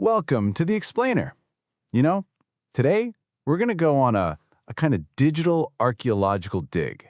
Welcome to the Explainer. You know, today we're going to go on a kind of digital archaeological dig.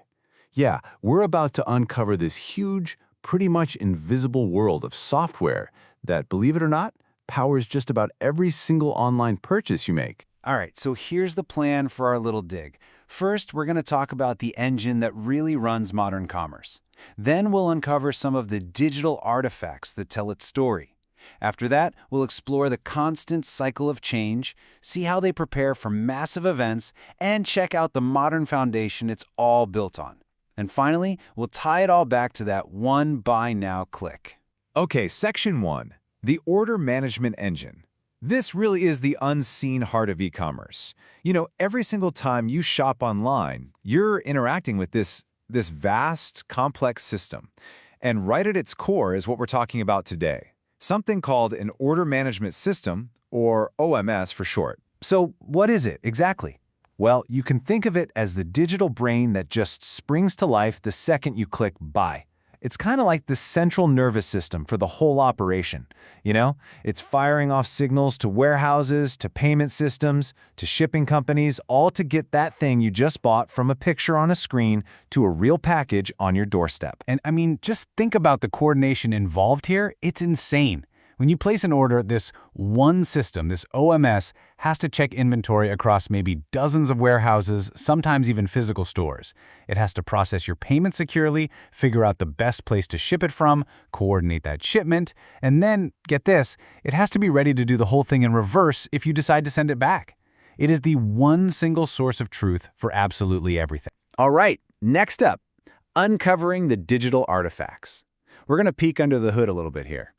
Yeah, we're about to uncover this huge, pretty much invisible world of software that, believe it or not, powers just about every single online purchase you make. All right, so here's the plan for our little dig. First, we're going to talk about the engine that really runs modern commerce. Then we'll uncover some of the digital artifacts that tell its story. After that, we'll explore the constant cycle of change, see how they prepare for massive events, and check out the modern foundation it's all built on. And finally, we'll tie it all back to that one buy now click. Okay, Section 1, the Order Management Engine. This really is the unseen heart of e-commerce. You know, every single time you shop online, you're interacting with this vast, complex system. And right at its core is what we're talking about today. Something called an Order Management System, or OMS for short. So what is it exactly? Well, you can think of it as the digital brain that just springs to life the second you click buy. It's kind of like the central nervous system for the whole operation. You know, it's firing off signals to warehouses, to payment systems, to shipping companies, all to get that thing you just bought from a picture on a screen to a real package on your doorstep. And I mean, just think about the coordination involved here. It's insane. When you place an order, this one system, this OMS, has to check inventory across maybe dozens of warehouses, sometimes even physical stores. It has to process your payment securely, figure out the best place to ship it from, coordinate that shipment, and then, get this, it has to be ready to do the whole thing in reverse if you decide to send it back. It is the one single source of truth for absolutely everything. All right, next up, uncovering the digital artifacts. We're going to peek under the hood a little bit here.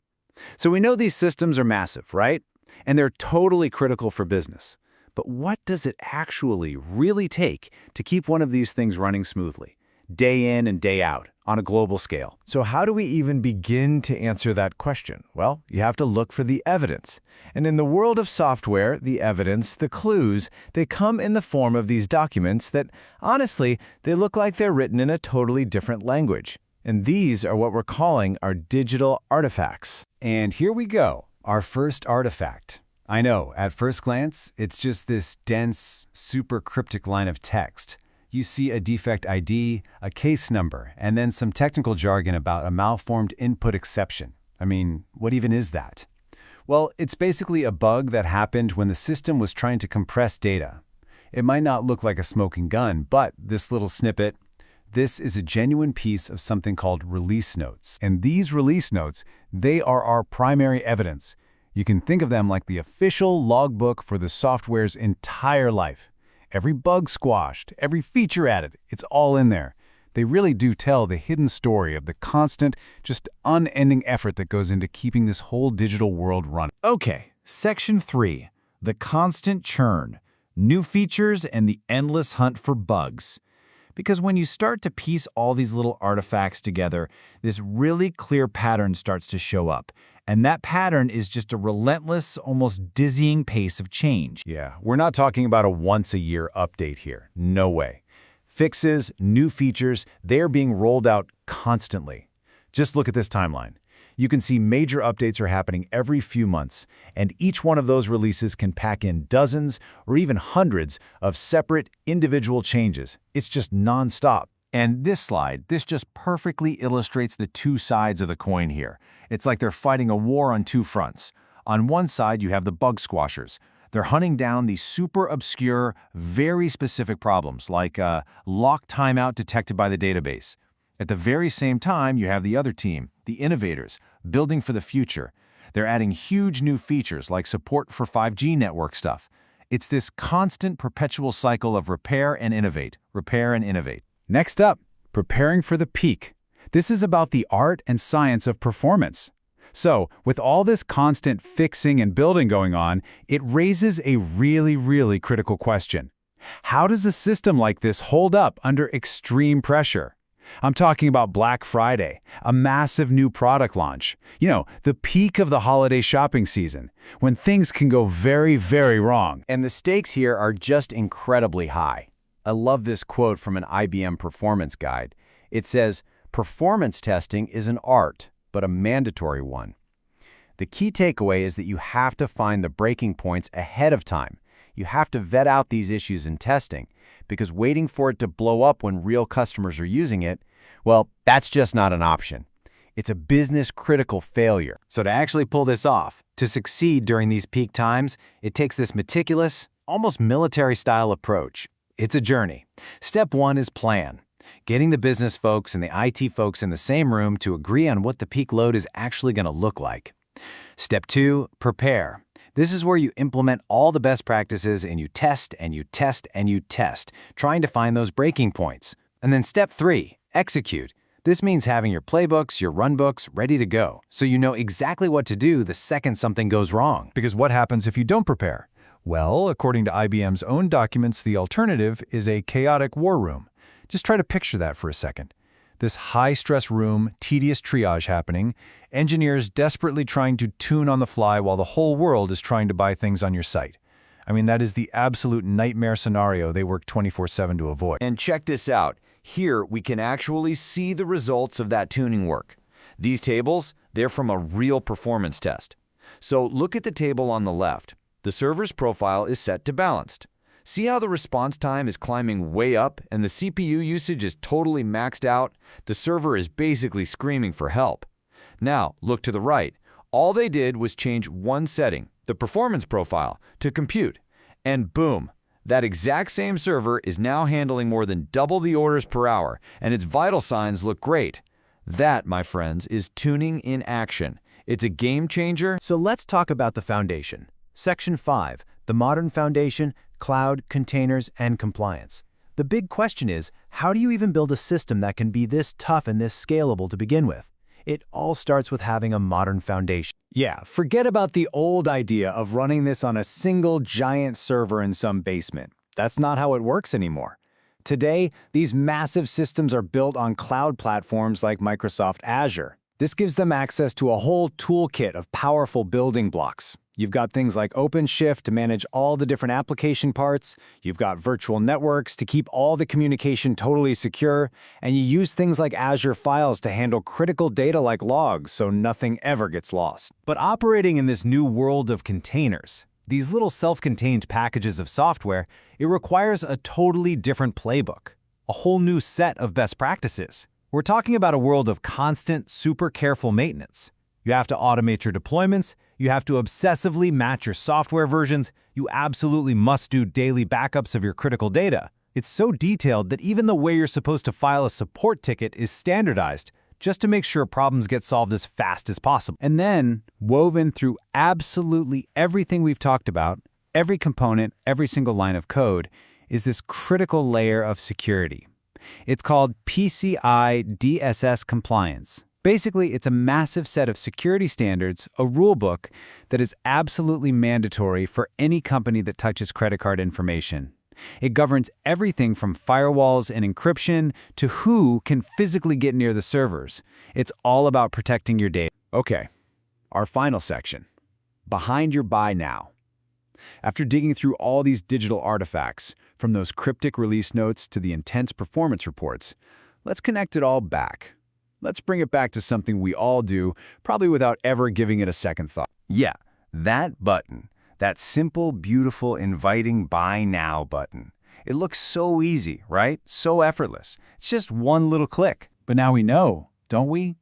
So we know these systems are massive, right? And they're totally critical for business. But what does it actually really take to keep one of these things running smoothly, day in and day out, on a global scale? So how do we even begin to answer that question? Well, you have to look for the evidence. And in the world of software, the evidence, the clues, they come in the form of these documents that, honestly, they look like they're written in a totally different language. And these are what we're calling our digital artifacts. And here we go, our first artifact. I know, at first glance, it's just this dense, super cryptic line of text. You see a defect ID, a case number, and then some technical jargon about a malformed input exception. I mean, what even is that? Well, it's basically a bug that happened when the system was trying to compress data. It might not look like a smoking gun, but this little snippet, this is a genuine piece of something called release notes. And these release notes, they are our primary evidence. You can think of them like the official logbook for the software's entire life. Every bug squashed, every feature added, it's all in there. They really do tell the hidden story of the constant, just unending effort that goes into keeping this whole digital world running. Okay, Section 3, the constant churn, new features and the endless hunt for bugs. Because when you start to piece all these little artifacts together, this really clear pattern starts to show up. And that pattern is just a relentless, almost dizzying pace of change. Yeah, we're not talking about a once-a-year update here. No way. Fixes, new features, they're being rolled out constantly. Just look at this timeline. You can see major updates are happening every few months, and each one of those releases can pack in dozens or even hundreds of separate, individual changes. It's just nonstop. And this slide, this just perfectly illustrates the two sides of the coin here. It's like they're fighting a war on two fronts. On one side, you have the bug squashers. They're hunting down these super obscure, very specific problems, like lock timeout detected by the database. At the very same time, you have the other team, the innovators, building for the future. They're adding huge new features like support for 5G network stuff. It's this constant, perpetual cycle of repair and innovate, repair and innovate. Next up, preparing for the peak. This is about the art and science of performance. So, with all this constant fixing and building going on, it raises a really critical question. How does a system like this hold up under extreme pressure? I'm talking about Black Friday, a massive new product launch. You know, the peak of the holiday shopping season, when things can go very wrong. And the stakes here are just incredibly high. I love this quote from an IBM performance guide. It says, "Performance testing is an art, but a mandatory one." The key takeaway is that you have to find the breaking points ahead of time. You have to vet out these issues in testing, because waiting for it to blow up when real customers are using it, well, that's just not an option. It's a business-critical failure. So to actually pull this off, to succeed during these peak times, it takes this meticulous, almost military-style approach. It's a journey. Step 1 is plan. Getting the business folks and the IT folks in the same room to agree on what the peak load is actually going to look like. Step 2, prepare. This is where you implement all the best practices and you test and you test and you test, trying to find those breaking points. And then step 3, execute. This means having your playbooks, your runbooks ready to go, so you know exactly what to do the second something goes wrong. Because what happens if you don't prepare? Well, according to IBM's own documents, the alternative is a chaotic war room. Just try to picture that for a second. This high-stress room, tedious triage happening, engineers desperately trying to tune on the fly while the whole world is trying to buy things on your site. I mean, that is the absolute nightmare scenario they work 24/7 to avoid. And check this out. Here, we can actually see the results of that tuning work. These tables, they're from a real performance test. So look at the table on the left. The server's profile is set to balanced. See how the response time is climbing way up and the CPU usage is totally maxed out? The server is basically screaming for help. Now, look to the right. All they did was change one setting, the performance profile, to compute. And boom, that exact same server is now handling more than double the orders per hour, and its vital signs look great. That, my friends, is tuning in action. It's a game changer. So let's talk about the foundation. Section 5, the modern foundation, cloud, containers, and compliance. The big question is, how do you even build a system that can be this tough and this scalable to begin with? It all starts with having a modern foundation. Yeah, forget about the old idea of running this on a single giant server in some basement. That's not how it works anymore. Today, these massive systems are built on cloud platforms like Microsoft Azure. This gives them access to a whole toolkit of powerful building blocks. You've got things like OpenShift to manage all the different application parts, you've got virtual networks to keep all the communication totally secure, and you use things like Azure Files to handle critical data like logs so nothing ever gets lost. But operating in this new world of containers, these little self-contained packages of software, it requires a totally different playbook, a whole new set of best practices. We're talking about a world of constant, super careful maintenance. You have to automate your deployments, you have to obsessively match your software versions, you absolutely must do daily backups of your critical data. It's so detailed that even the way you're supposed to file a support ticket is standardized, just to make sure problems get solved as fast as possible. And then, woven through absolutely everything we've talked about, every component, every single line of code, is this critical layer of security. It's called PCI DSS compliance. Basically, it's a massive set of security standards, a rulebook that is absolutely mandatory for any company that touches credit card information. It governs everything from firewalls and encryption to who can physically get near the servers. It's all about protecting your data. Okay, our final section, behind your buy now. After digging through all these digital artifacts, from those cryptic release notes to the intense performance reports, let's connect it all back. Let's bring it back to something we all do, probably without ever giving it a second thought. Yeah, that button, that simple, beautiful, inviting Buy Now button. It looks so easy, right? So effortless. It's just one little click. But now we know, don't we?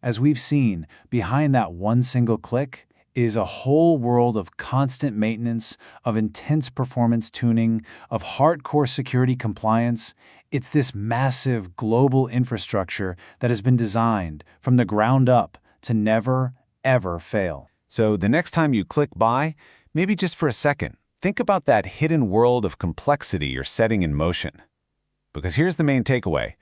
As we've seen, behind that one single click is a whole world of constant maintenance, of intense performance tuning, of hardcore security compliance. It's this massive global infrastructure that has been designed from the ground up to never, ever fail. So the next time you click buy, maybe just for a second, think about that hidden world of complexity you're setting in motion. Because here's the main takeaway.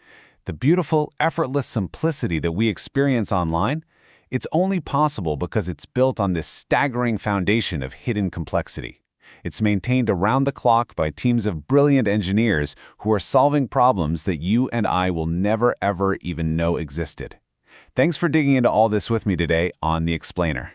The beautiful, effortless simplicity that we experience online, it's only possible because it's built on this staggering foundation of hidden complexity. It's maintained around the clock by teams of brilliant engineers who are solving problems that you and I will never ever even know existed. Thanks for digging into all this with me today on The Explainer.